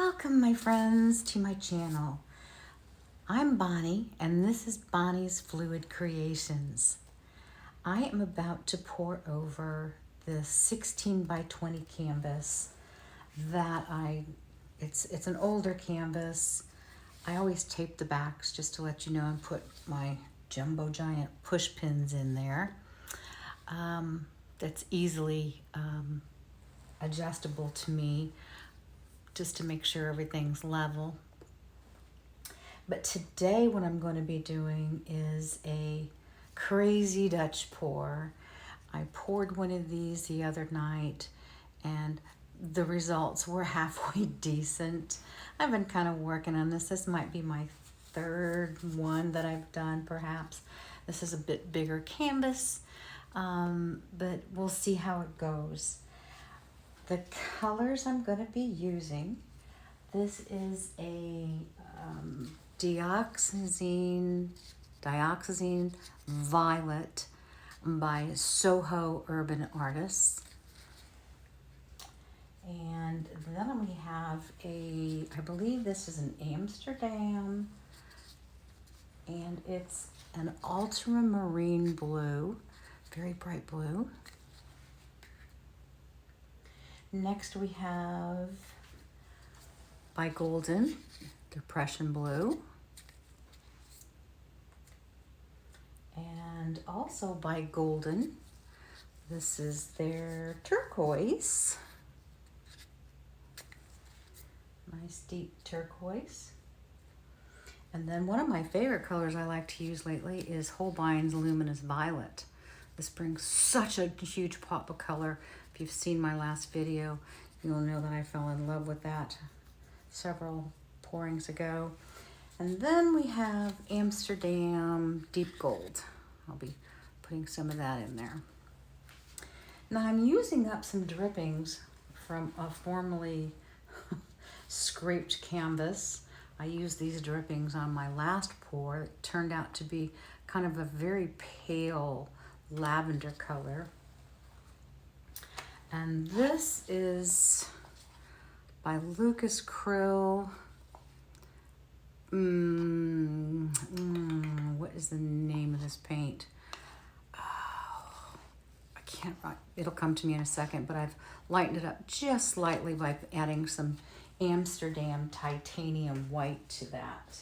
Welcome, my friends, to my channel. I'm Bonnie, and this is Bonnie's Fluid Creations. I am about to pour over this 16 by 20 canvas that it's an older canvas. I always tape the backs just to let you know and put my jumbo giant push pins in there. That's easily adjustable to me, just to make sure everything's level. But today what I'm going to be doing is a crazy Dutch pour. I poured one of these the other night and the results were halfway decent. I've been kind of working on this. This might be my third one that I've done, perhaps. This is a bit bigger canvas, but we'll see how it goes. The colors I'm going to be using, this is a Dioxazine Violet by SoHo Urban Artists. And then we have I believe this is an Amsterdam, and it's an ultramarine blue, very bright blue. Next we have by Golden, the Prussian blue. And also by Golden, this is their Turquoise. Nice deep turquoise. And then one of my favorite colors I like to use lately is Holbein's Luminous Violet. This brings such a huge pop of color. If you've seen my last video, you'll know that I fell in love with that several pourings ago. And then we have Amsterdam Deep Gold. I'll be putting some of that in there. Now I'm using up some drippings from a formerly scraped canvas. I used these drippings on my last pour. It turned out to be kind of a very pale lavender color. And this is by Lukas Crill. What is the name of this paint? Oh, I can't, it'll come to me in a second, but I've lightened it up just slightly by adding some Amsterdam titanium white to that.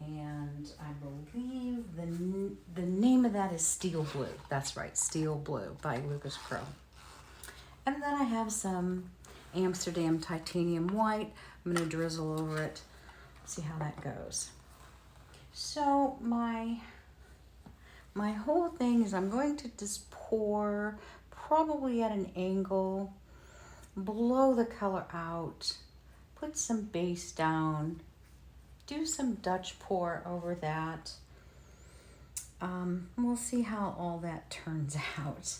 And I believe the name of that is Steel Blue. That's right, Steel Blue by Lukas Crill. And then I have some Amsterdam titanium white. I'm going to drizzle over it, see how that goes. So my whole thing is I'm going to just pour probably at an angle, blow the color out, put some base down, do some Dutch pour over that. We'll see how all that turns out.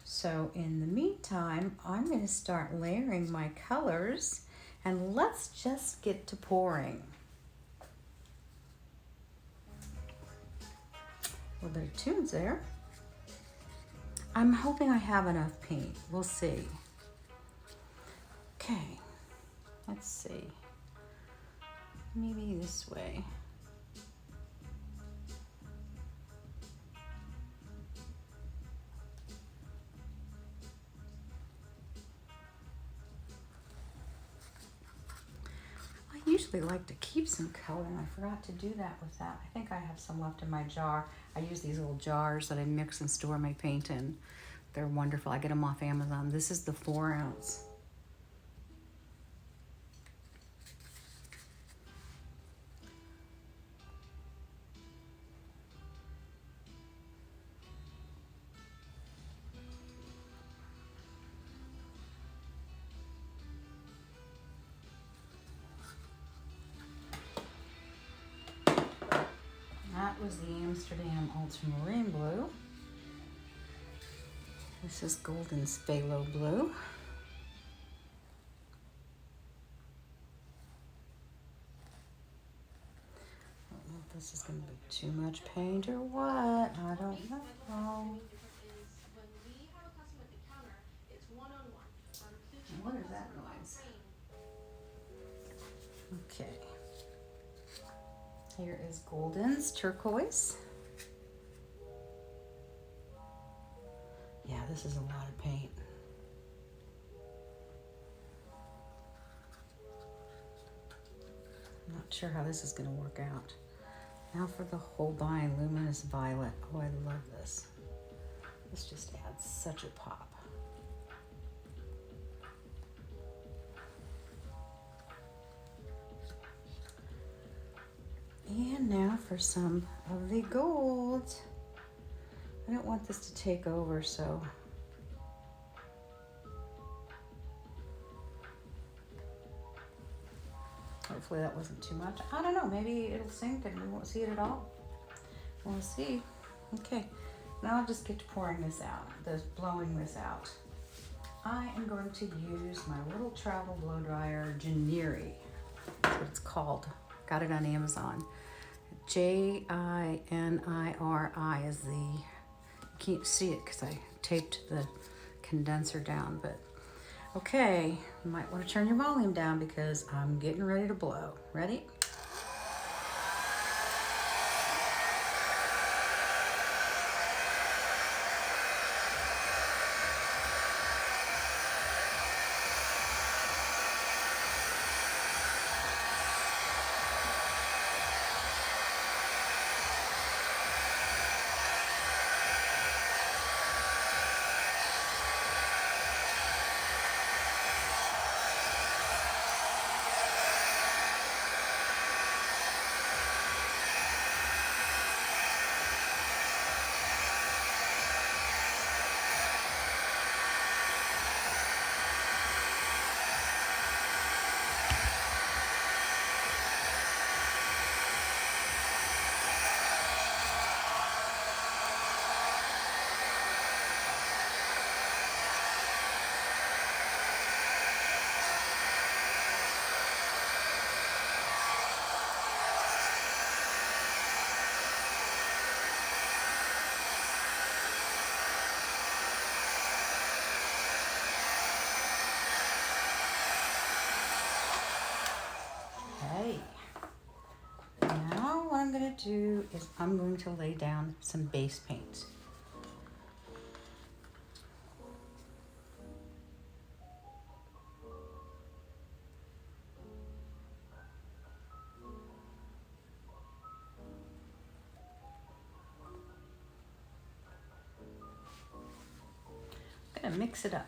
So in the meantime, I'm going to start layering my colors, and let's just get to pouring. A little bit of tunes there. I'm hoping I have enough paint. We'll see. Okay, let's see. Maybe this way. I usually like to keep some color, and I forgot to do that with that. I think I have some left in my jar. I use these little jars that I mix and store my paint in. They're wonderful. I get them off Amazon. This is the 4 ounce. That was the Amsterdam Ultramarine Blue. This is Golden Phthalo Blue. I don't know if this is going to be too much paint or what. I don't know. What is that noise? Okay. Here is Golden's Turquoise. Yeah, this is a lot of paint. I'm not sure how this is going to work out. Now for the Holbein Luminous Violet. Oh, I love this. This just adds such a pop. And now for some of the golds. I don't want this to take over, so hopefully that wasn't too much. I don't know, maybe it'll sink and we won't see it at all. We'll see. Okay, now I'll just get to pouring this out, blowing this out. I am going to use my little travel blow dryer, Janiri. That's what it's called. Got it on Amazon. Jiniri is the, you can't see it because I taped the condenser down, but okay, you might want to turn your volume down because I'm getting ready to blow. Ready? Do is I'm going to lay down some base paint. I'm going to mix it up.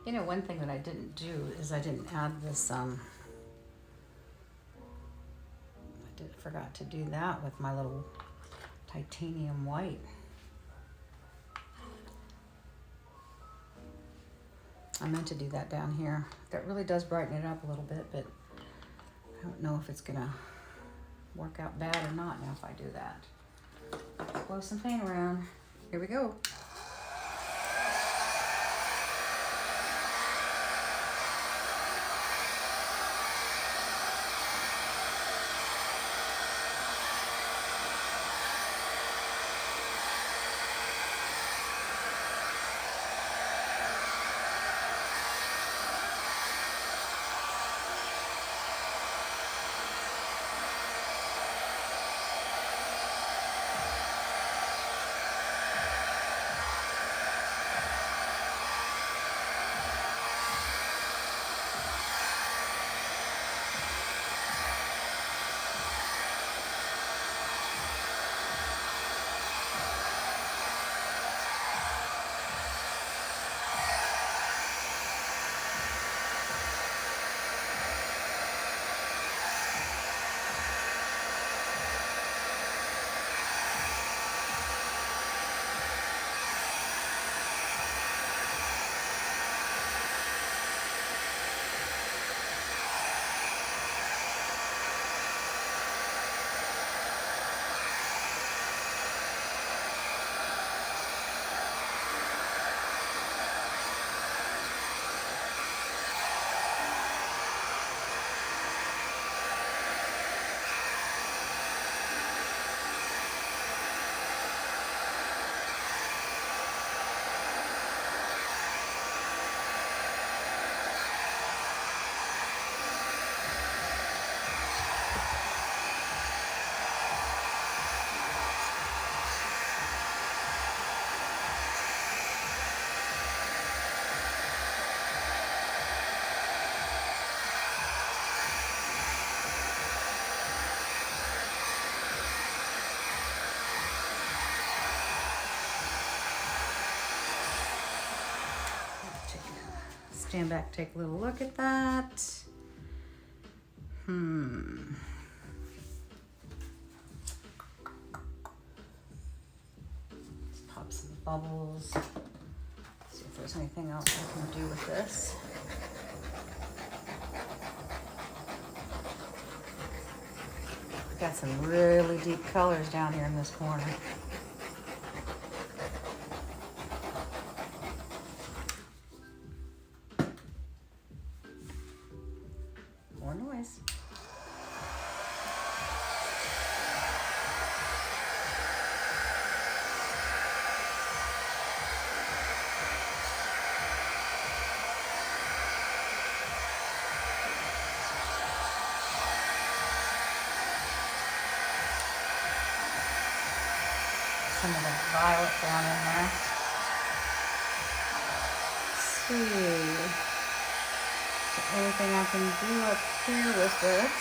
You know, one thing that I didn't do is I didn't add this, forgot to do that with my little titanium white. I meant to do that down here. That really does brighten it up a little bit, but I don't know if it's gonna work out bad or not now if I do that. Let's blow some paint around. Here we go. stand back, take a little look at that. Let's pop some bubbles. See if there's anything else I can do with this. Got some really deep colors down here in this corner. More noise. Some of that violet down in there. Let's see. Is there anything I can do up here with this?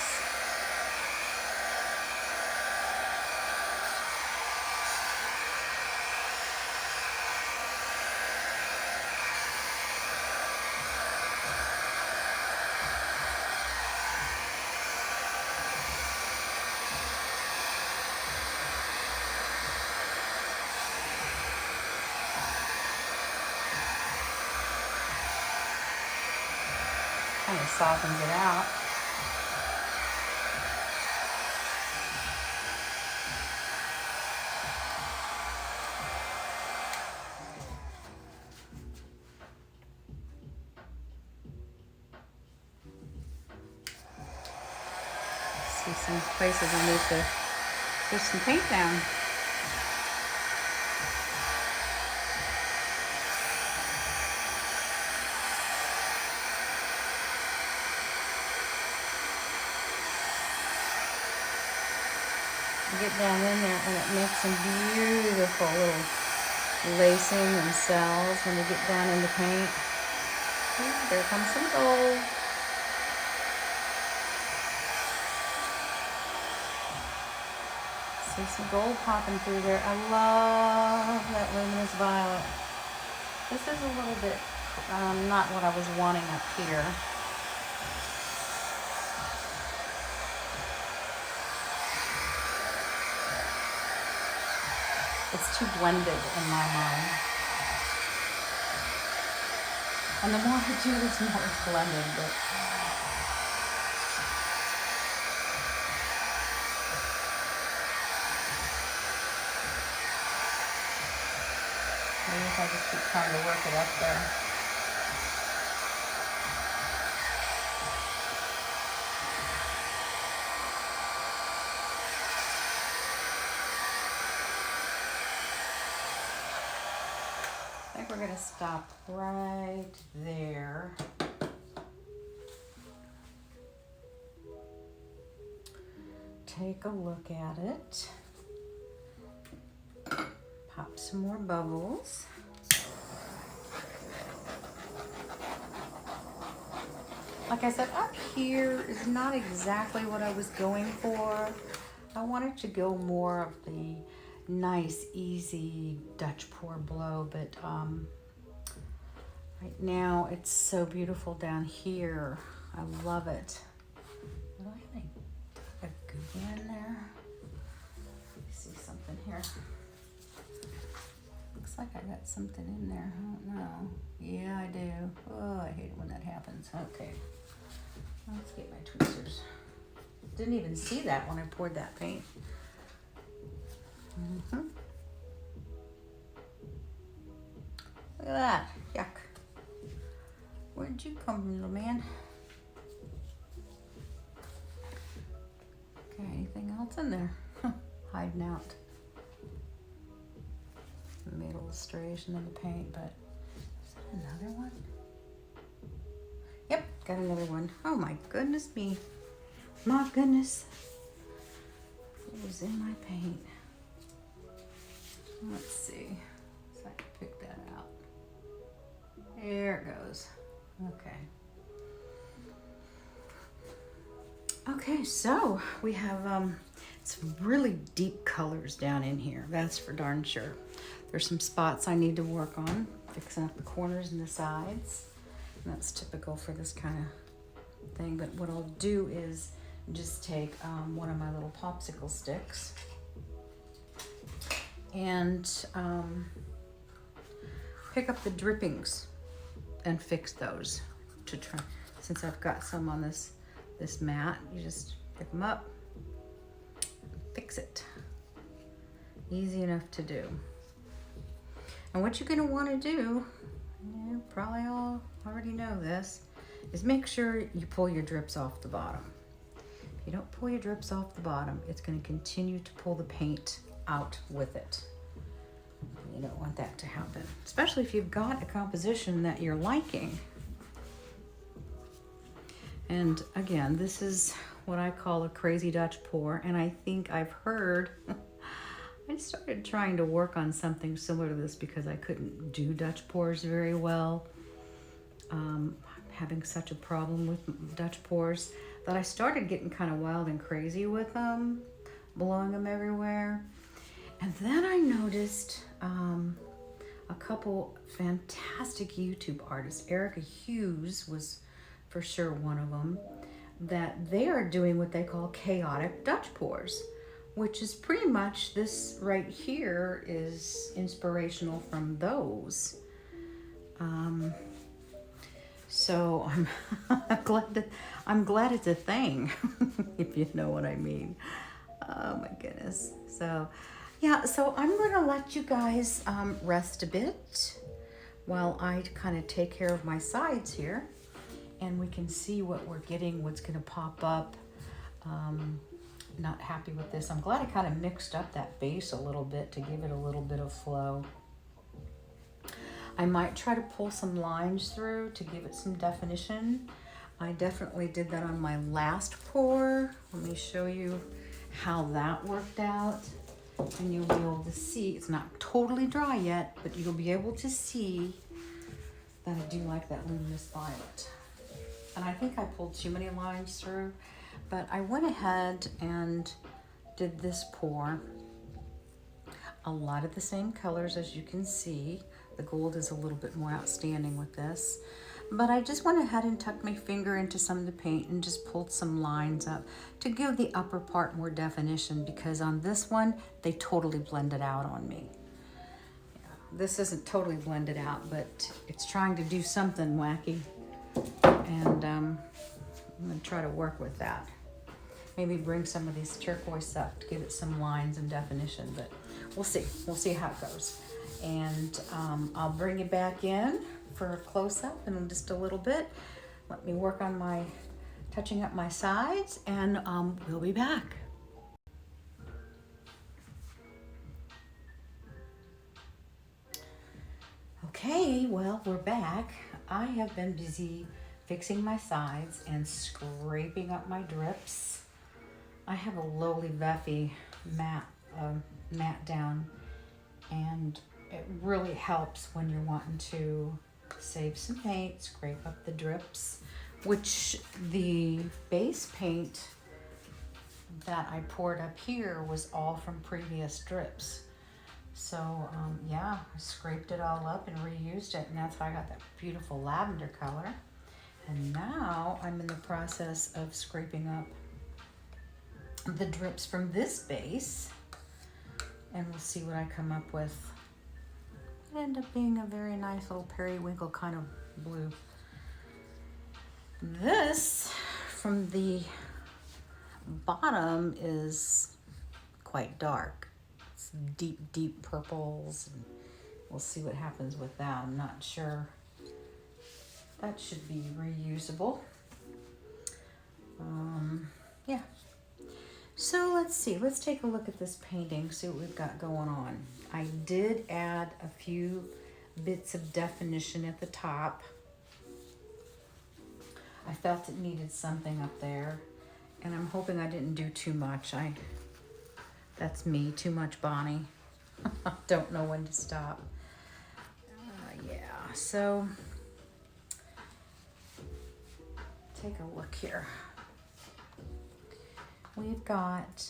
Kind of softens it out. See some places I need to put some paint down. Get down in there and it makes some beautiful little lacing and cells when you get down in the paint. Ooh, there comes some gold. See some gold popping through there. I love that luminous violet. This is a little bit not what I was wanting up here. It's too blended in my mind. And the more I do this, the more it's blended, but maybe if I just keep trying to work it up there. I think we're going to stop right there. Take a look at it. Pop some more bubbles. Like I said, up here is not exactly what I was going for. I wanted to go more of the nice, easy Dutch pour blow, but right now it's so beautiful down here. I love it. Do I have a gooey in there? Let me see something here. Looks like I got something in there. I don't know. Yeah, I do. Oh, I hate it when that happens. Okay. Let's get my tweezers. Didn't even see that when I poured that paint. Look at that. Yuck. Where'd you come from, little man? Okay, anything else in there? Hiding out. Made illustration in the paint, but is that another one? Yep, got another one. Oh my goodness me. My goodness. It was in my paint. Let's see. So I can pick that out. There it goes. Okay. Okay, so we have some really deep colors down in here. That's for darn sure. There's some spots I need to work on, fixing up the corners and the sides. That's typical for this kind of thing. But what I'll do is just take one of my little popsicle sticks and pick up the drippings and fix those to try. Since I've got some on this mat, you just pick them up, fix it. Easy enough to do. And what you're going to want to do, you probably all already know this, is make sure you pull your drips off the bottom. If you don't pull your drips off the bottom, it's going to continue to pull the paint out with it. You don't want that to happen, especially if you've got a composition that you're liking. And again, this is what I call a crazy Dutch pour, and I think I've heard, I started trying to work on something similar to this because I couldn't do Dutch pours very well. I'm having such a problem with Dutch pours that I started getting kind of wild and crazy with them, blowing them everywhere. And then I noticed a couple fantastic YouTube artists. Erica Hughes was for sure one of them, that they are doing what they call chaotic Dutch pours, which is pretty much this right here is inspirational from those. So I'm glad it's a thing, if you know what I mean. Oh my goodness. So yeah, so I'm gonna let you guys rest a bit while I kind of take care of my sides here, and we can see what we're getting, what's gonna pop up. Not happy with this. I'm glad I kind of mixed up that base a little bit to give it a little bit of flow. I might try to pull some lines through to give it some definition. I definitely did that on my last pour. Let me show you how that worked out. And you'll be able to see, it's not totally dry yet, but you'll be able to see that I do like that luminous violet. And I think I pulled too many lines through, but I went ahead and did this pour. A lot of the same colors, as you can see. The gold is a little bit more outstanding with this. But I just went ahead and tucked my finger into some of the paint and just pulled some lines up to give the upper part more definition, because on this one, they totally blended out on me. Yeah, this isn't totally blended out, but it's trying to do something wacky. And I'm gonna try to work with that. Maybe bring some of these turquoise up to give it some lines and definition, but we'll see. We'll see how it goes. And I'll bring you back in for a close-up in just a little bit. Let me work on my touching up my sides, and we'll be back. Okay, well, we're back. I have been busy fixing my sides and scraping up my drips. I have a lowly Veffy mat down, and it really helps when you're wanting to save some paint, scrape up the drips, which the base paint that I poured up here was all from previous drips. So yeah, I scraped it all up and reused it, and that's how I got that beautiful lavender color. And now I'm in the process of scraping up the drips from this base, and we'll see what I come up with. It ended up being a very nice little periwinkle kind of blue. This from the bottom is quite dark. It's deep, deep purples, and we'll see what happens with that. I'm not sure. That should be reusable. Yeah. So let's see. Let's take a look at this painting, see what we've got going on. I did add a few bits of definition at the top. I felt it needed something up there, and I'm hoping I didn't do too much. That's me, too much Bonnie. Don't know when to stop. Yeah, so take a look here. We've got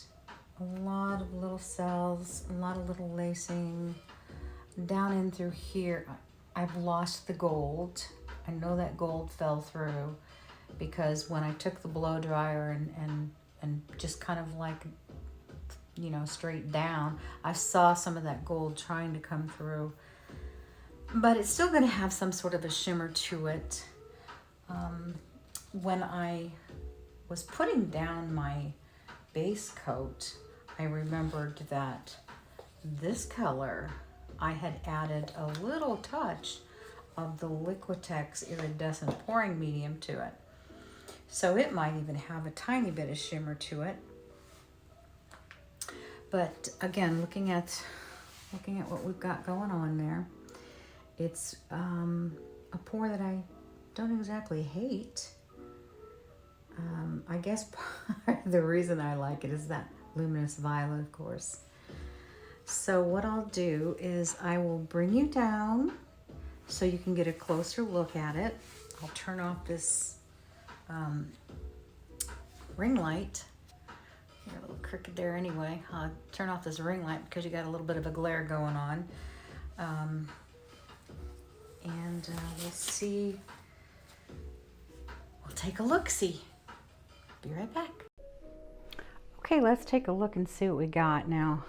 a lot of little cells, a lot of little lacing. Down in through here, I've lost the gold. I know that gold fell through because when I took the blow dryer and just kind of like, you know, straight down, I saw some of that gold trying to come through. But it's still going to have some sort of a shimmer to it. When I was putting down my base coat, I remembered that this color, I had added a little touch of the Liquitex iridescent pouring medium to it. So it might even have a tiny bit of shimmer to it. But again, looking at what we've got going on there, it's a pour that I don't exactly hate. I guess part of the reason I like it is that luminous violet, of course. So what I'll do is I will bring you down so you can get a closer look at it. I'll turn off this ring light. You're a little crooked there anyway. I'll turn off this ring light because you got a little bit of a glare going on. And we'll see. We'll take a look-see. Be right back. Okay, let's take a look and see what we got. Now,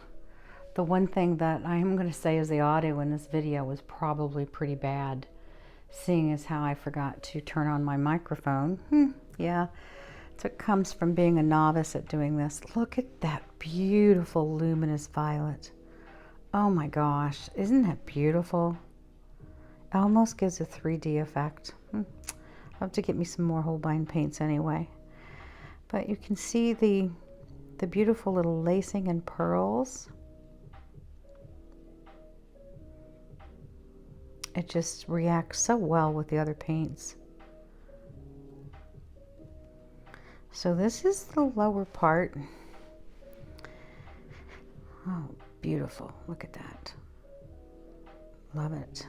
the one thing that I am going to say is the audio in this video was probably pretty bad, seeing as how I forgot to turn on my microphone. Yeah, so it comes from being a novice at doing this. Look at that beautiful luminous violet. Oh my gosh, isn't that beautiful? It almost gives a 3D effect. I'll have to get me some more Holbein paints anyway. But you can see the beautiful little lacing and pearls. It just reacts so well with the other paints. So this is the lower part. Oh, beautiful. Look at that. Love it.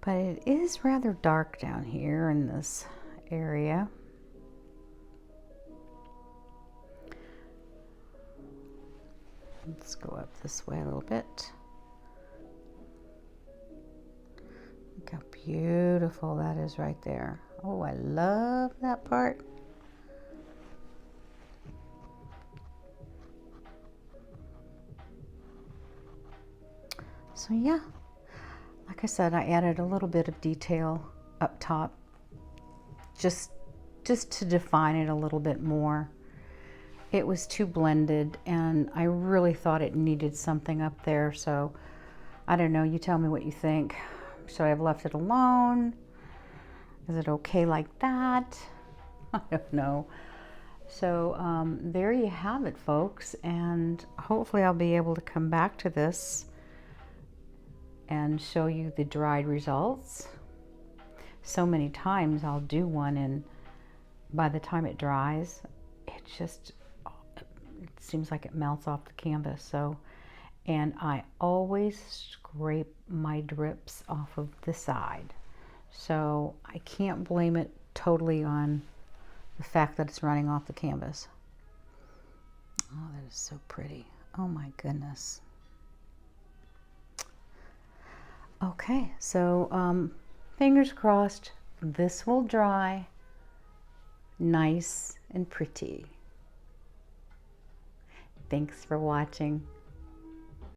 But it is rather dark down here in this area. Let's go up this way a little bit. Look how beautiful that is right there. Oh, I love that part. So yeah, like I said, I added a little bit of detail up top just to define it a little bit more. It was too blended and I really thought it needed something up there. So I don't know, you tell me what you think. Should I have left it alone? Is it okay like that? I don't know. So there you have it, folks. And hopefully I'll be able to come back to this and show you the dried results. So many times I'll do one and by the time it dries, it seems like it melts off the canvas. So, and I always scrape my drips off of the side. So I can't blame it totally on the fact that it's running off the canvas. Oh, that is so pretty. Oh my goodness. Okay, so fingers crossed this will dry nice and pretty. Thanks for watching.